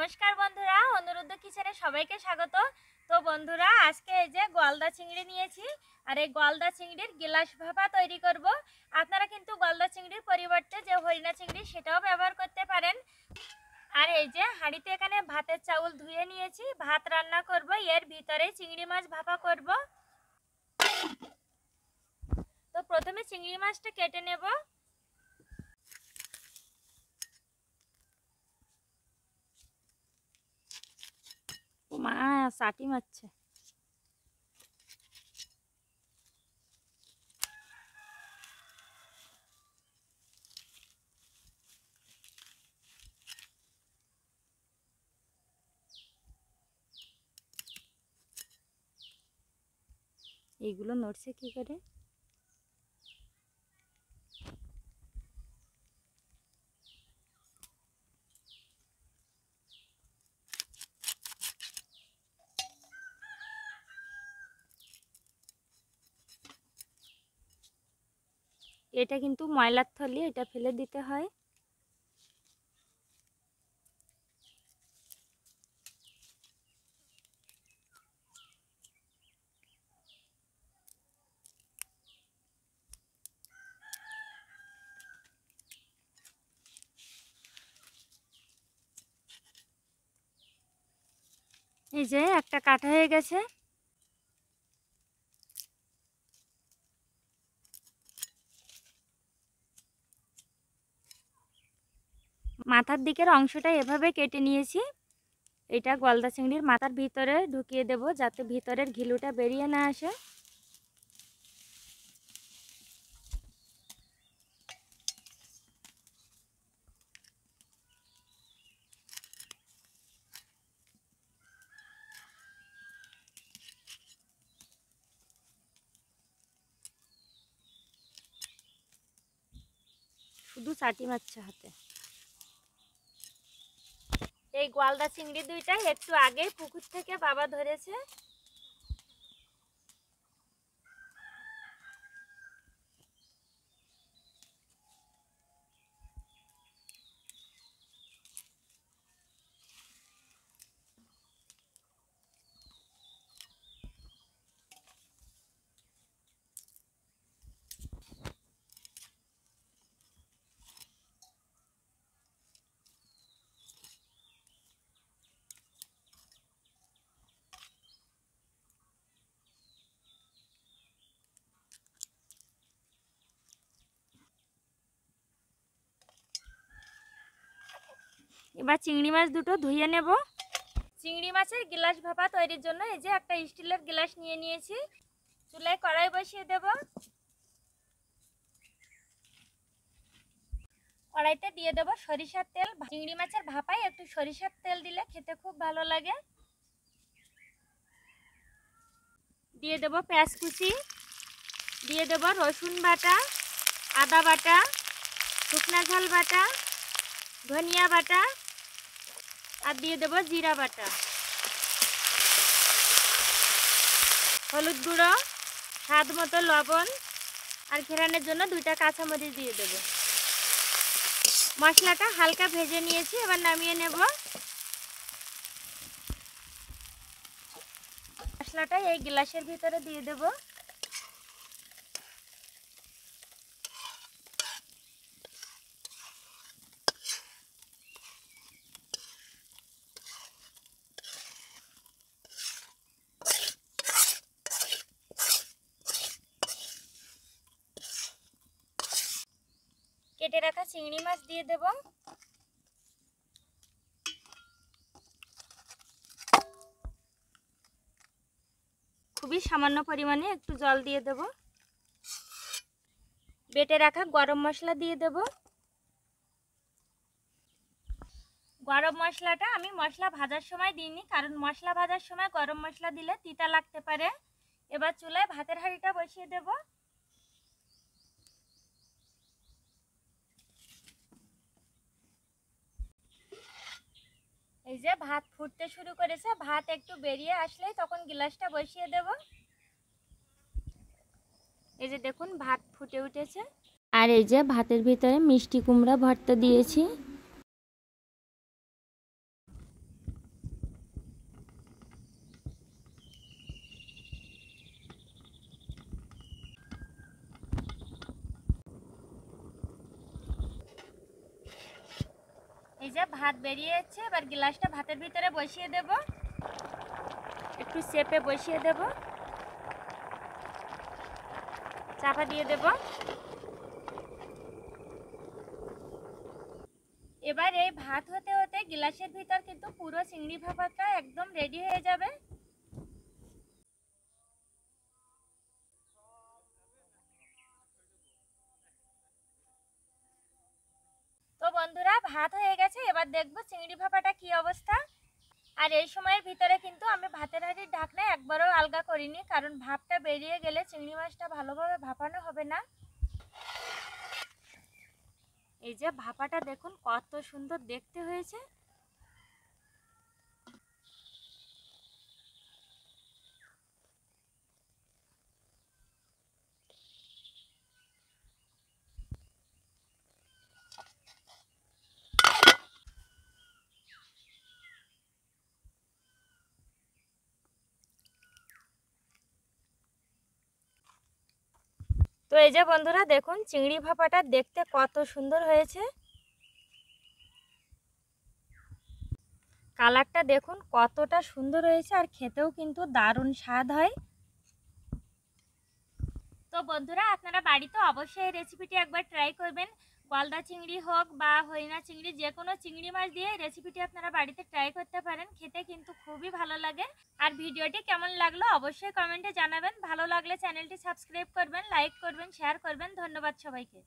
नमस्कार बंधुरा अनुरुद्ध किचेने सबाइके स्वागत। तो बंधुरा आज के जे गलदा चिंगड़ी निয়েছি और এই गलदा चिंगड़िर गिलास भापा तैरी करब। आपनारा किन्तु गलदा चिंगड़िर परिवर्ते जे हरिणा चिंगड़ी सेटाও ব্যবহার করতে পারেন। আর এই যে হাঁড়িতে এখানে ভাতের চাউল ধুয়ে নিয়েছি, ভাত রান্না করব, এর ভিতরে চিংড়ি মাছ ভাপা করব। তো প্রথমে চিংড়ি মাছটা কেটে নেব। মা সাটি মারছে। এইগুলো নড়ছে কি করে? এটা কিন্তু ময়লার থলি, এটা ফেলে দিতে হয়। এই যে একটা কাটা হয়ে গেছে। মাথার দিকের অংশটা এভাবে কেটে নিয়েছি। এটা গলদা চিংড়ির মাথার ভিতরে ঢুকিয়ে দেব যাতে ভিতরের ঘিলুটা বেরিয়ে না আসে। শুধু চাটি মারছে হাতে। এই গলদা চিংড়ি দুইটা একটু আগে পুকুর থেকে বাবা ধরেছে। এবার চিংড়ি মাছ দুটো ধুয়ে নেব। চিংড়ি মাছের গিলাস ভাপা তৈরির জন্য এই যে একটা স্টিলের গ্লাস নিয়ে নিয়েছি। চুলায় কড়াই বসিয়ে দেব। কড়াইতে দিয়ে দেব সরিষার তেল। চিংড়ি মাছের ভাপায় একটু সরিষার তেল দিলে খেতে খুব ভালো লাগে। দিয়ে দেব পেঁয়াজ কুচি, দিয়ে দেব রসুন বাটা, আদা বাটা, শুকনা ঝাল বাটা, ধনিয়া বাটা আর দিয়ে দেব জিরা বাটা, হলুদ গুঁড়ো, স্বাদ মতো লবণ আর ঘেরানোর জন্য দুইটা কাঁচামরিচ দিয়ে দেব। মশলাটা হালকা ভেজে নিয়েছি, এবার নামিয়ে নেব। মশলাটা এই গ্লাসের ভিতরে দিয়ে দেব। কেটে রাখা চিংড়ি মাছ দিয়ে দেব। খুবই সামান্য পরিমাণে একটু জল দিয়ে দেব। বেটে রাখা গরম মশলা দিয়ে দেব। গরম মশলাটা আমি মশলা ভাজার সময় দিইনি, কারণ মশলা ভাজার সময় গরম মশলা দিলে তিতা লাগতে পারে। এবার চুলায় ভাতের হাঁড়িটা বসিয়ে দেব। এই যে ভাত ফুটতে শুরু করেছে, ভাত একটু বেরিয়ে আসলেই তখন গ্লাসটা বসিয়ে দেব। এই যে দেখুন ভাত ফুটে উঠেছে। আর এই যে ভাতের ভিতরে মিষ্টি কুমড়া ভর্তা দিয়েছি। এই যে ভাত বেরিয়ে যাচ্ছে, এবার গ্লাসটা ভাতের ভিতরে বসিয়ে দেব, একটু চেপে বসিয়ে দেব, চাপা দিয়ে দেব। এবার এই ভাত হতে হতে গ্লাসের ভিতর কিন্তু পুরো চিংড়ি ভাপাটা একদম রেডি হয়ে যাবে। তো বন্ধুরা ভাত হয়ে গেছে, এবার দেখবো চিংড়ি ভাপাটা কি অবস্থা। আর এই সময়ের ভিতরে কিন্তু আমি ভাতের হাঁড়ির ঢাকনা একবারও আলগা করিনি, কারণ ভাপটা বেরিয়ে গেলে চিংড়ি মাছটা ভালোভাবে ভাপানো হবে না। এই যে ভাপাটা দেখুন কত সুন্দর দেখতে হয়েছে। তো এই যে বন্ধুরা দেখুন চিংড়ি ভাপাটা দেখতে কত সুন্দর হয়েছে, কালারটা দেখুন কতটা সুন্দর হয়েছে, আর খেতেও কিন্তু দারুণ স্বাদ হয়। তো বন্ধুরা আপনারা বাড়িতে অবশ্যই এই রেসিপিটি একবার ট্রাই করবেন। গলদা চিংড়ি হোক বা হরিণা চিংড়ি, যে কোনো চিংড়ি মাছ দিয়ে রেসিপিটি আপনারা বাড়িতে ট্রাই করতে পারেন, খেতে কিন্তু খুবই ভালো লাগে। আর ভিডিওটি কেমন লাগলো অবশ্যই কমেন্টে জানাবেন। ভালো লাগলে চ্যানেলটি সাবস্ক্রাইব করবেন, লাইক করবেন, শেয়ার করবেন। ধন্যবাদ সবাইকে।